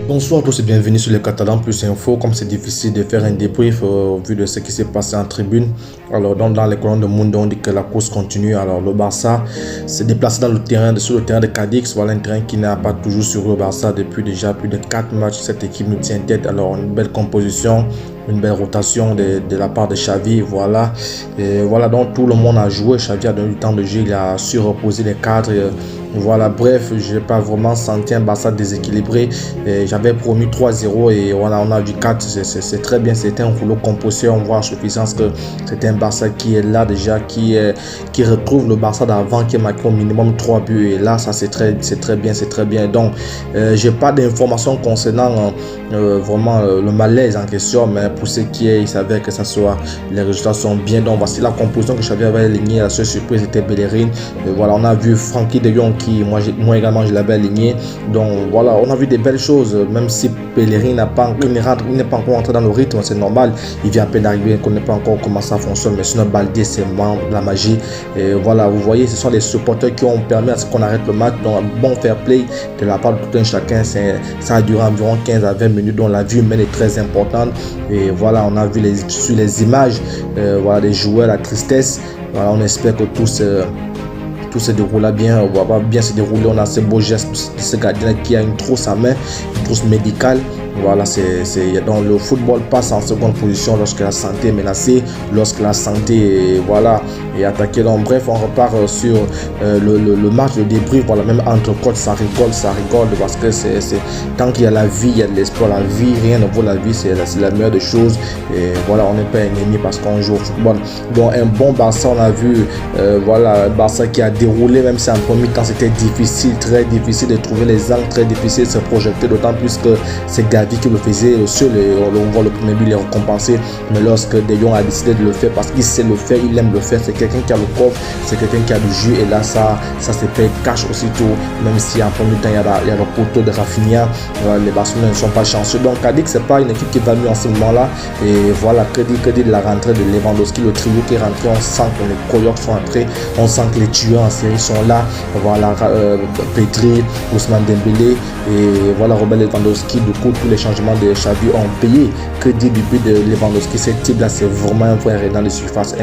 Bonsoir à tous et bienvenue sur le Catalan Plus Info. Comme c'est difficile de faire un débrief au vu de ce qui s'est passé en tribune. Alors dans les colonnes de Mundo, on dit que la course continue. Alors le Barça s'est déplacé sur le terrain de Cadix. Voilà un terrain qui n'a pas toujours sur le Barça depuis déjà plus de 4 matchs. Cette équipe nous tient tête. Alors une belle composition, une belle rotation de la part de Xavi. Voilà. Et voilà, donc tout le monde a joué. Xavi a donné du temps de jeu. Il a su reposer les cadres. Voilà, bref, je n'ai pas vraiment senti un Barça déséquilibré. J'avais promis 3-0 et voilà, on a vu 4. C'est très bien. C'était un rouleau composé. On voit en suffisance que c'était un Barça qui est là déjà, qui retrouve le Barça d'avant, qui a marqué au minimum 3 buts. Et là, ça c'est très bien, c'est très bien. Donc, j'ai pas d'informations concernant vraiment le malaise en question, mais pour ce qui est, il savait que les résultats sont bien. Donc, voici la composition que j'avais alignée. La seule surprise était Bellerin. Voilà, on a vu Frenkie de Jong qui, moi également, je l'avais aligné. Donc, voilà, on a vu des belles choses, même si Bellerin n'est pas encore entré dans le rythme, c'est normal. Il vient à peine d'arriver, on ne connaît pas encore comment ça fonctionne, mais sinon, Balde, c'est la magie. Et voilà, vous voyez, ce sont les supporters qui ont permis à ce qu'on arrête le match. Donc, un bon fair play de la part de tout un chacun. Ça a duré environ 15 à 20 minutes, dont la vue humaine est très importante. Et voilà, on a vu sur les images, voilà, des joueurs, la tristesse. Voilà, on espère que tout se déroule bien, on va bien se dérouler. On a ce beau geste de ce gardien qui a une trousse à main, une trousse médicale. Voilà, donc le football passe en seconde position lorsque la santé est menacée, lorsque la santé est attaquée. Donc bref, on repart sur le match, le débrief. Voilà, même entre coachs, ça rigole parce que tant qu'il y a la vie, il y a de l'espoir. La vie, rien ne vaut la vie, c'est la meilleure des choses. Et voilà, on n'est pas ennemi parce qu'on joue au football. Donc un bon Barça, on a vu, voilà, Barça qui a déroulé, même si en premier temps c'était difficile, très difficile de trouver les angles, très difficile de se projeter, d'autant plus que c'est Gavi qui le faisait seul, et on voit le premier but, il est récompensé. Mais lorsque De Jong a décidé de le faire parce qu'il sait le faire, il aime le faire, c'est quelqu'un qui a le coffre, c'est quelqu'un qui a du jus, et là ça se paye cash aussitôt, même si en premier temps il y a le poteau de Rafinha. Les Barcelonais ne sont pas chanceux. Donc Cadix, c'est pas une équipe qui va mieux en ce moment là. Et voilà, que dire de la rentrée de Lewandowski, le trio qui est rentré. On sent que les Coyotes sont entrés, on sent que les tueurs en série sont là. Voilà, Pedri, Ousmane Dembélé et voilà Robert Lewandowski. Du coup, tous les changements de Xavi ont payé. Que dire du but de Lewandowski? Ce type là, c'est vraiment un vrai renard de surface,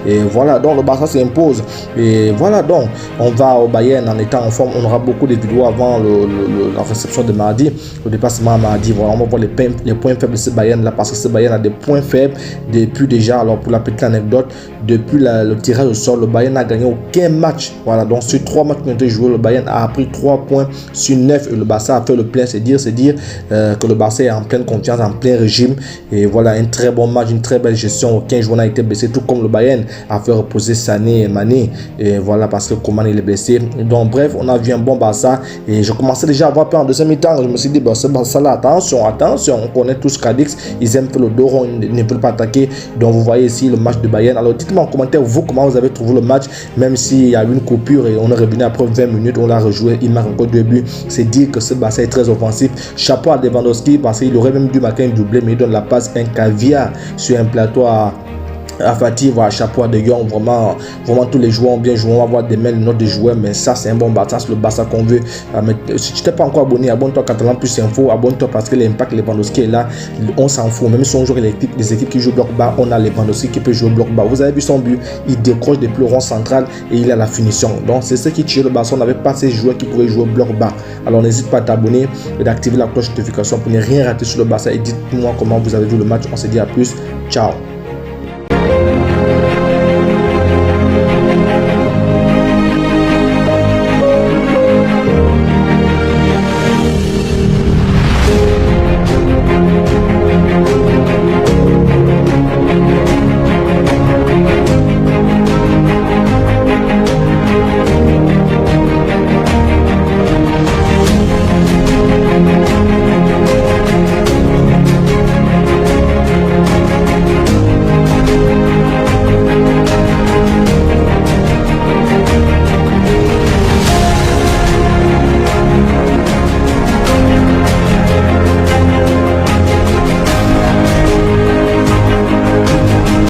et voilà, donc le Barça s'impose. Et voilà, donc on va au Bayern en étant en forme. On aura beaucoup de vidéos avant la réception de mardi, le déplacement à mardi. Voilà, on va voir les points faibles de ce Bayern là, parce que ce Bayern a des points faibles depuis déjà. Alors pour la petite anecdote, depuis le tirage au sort, le Bayern n'a gagné aucun match. Voilà, donc sur 3 matchs qui ont été joués, le Bayern a pris 3 points sur 9 et le Barça a fait le plein. C'est dire que le Barça est en pleine confiance, en plein régime. Et voilà, un très bon match, une très belle gestion. Aucun joueur n'a été blessé, tout comme le Bayern a fait reposer Sané et Mané. Et voilà, parce que Coman il est blessé. Donc bref, on a vu un bon Barça. Et je commençais déjà à avoir peur en deuxième mi-temps. Je me suis dit, ce Barça là, attention, on connaît tous Cadix. Ils aiment faire le dos rond, ils ne veulent pas attaquer. Donc vous voyez ici le match de Bayern. Alors dites-moi en commentaire, vous, comment vous avez trouvé le match, même s'il y a eu une coupure et on est revenu après 20 minutes, on l'a rejoué, il marque encore 2 buts. C'est dire que ce Barça est très offensif. Chapeau à Lewandowski parce qu'il aurait même dû marquer un doublé, mais il donne la passe, un caviar sur un plateau à Fati. Voilà, chapeau à De Jong, vraiment tous les joueurs ont bien joué. On va voir des mails, notes de joueurs, mais ça c'est un bon Barça, c'est le Barça qu'on veut. Mais si tu t'es pas encore abonné, abonne-toi à Catalan Plus Info, abonne-toi parce que l'impact Lewandowski est là, on s'en fout. Même si on joue les équipes qui jouent bloc bas, on a Lewandowski qui peut jouer bloc bas. Vous avez vu son but, il décroche depuis le rond central et il a la finition. Donc c'est ce qui tue le Barça. On n'avait pas ces joueurs qui pouvaient jouer bloc bas. Alors n'hésite pas à t'abonner et d'activer la cloche de notification pour ne rien rater sur le Barça. Et dites-moi comment vous avez vu le match. On se dit à plus, ciao.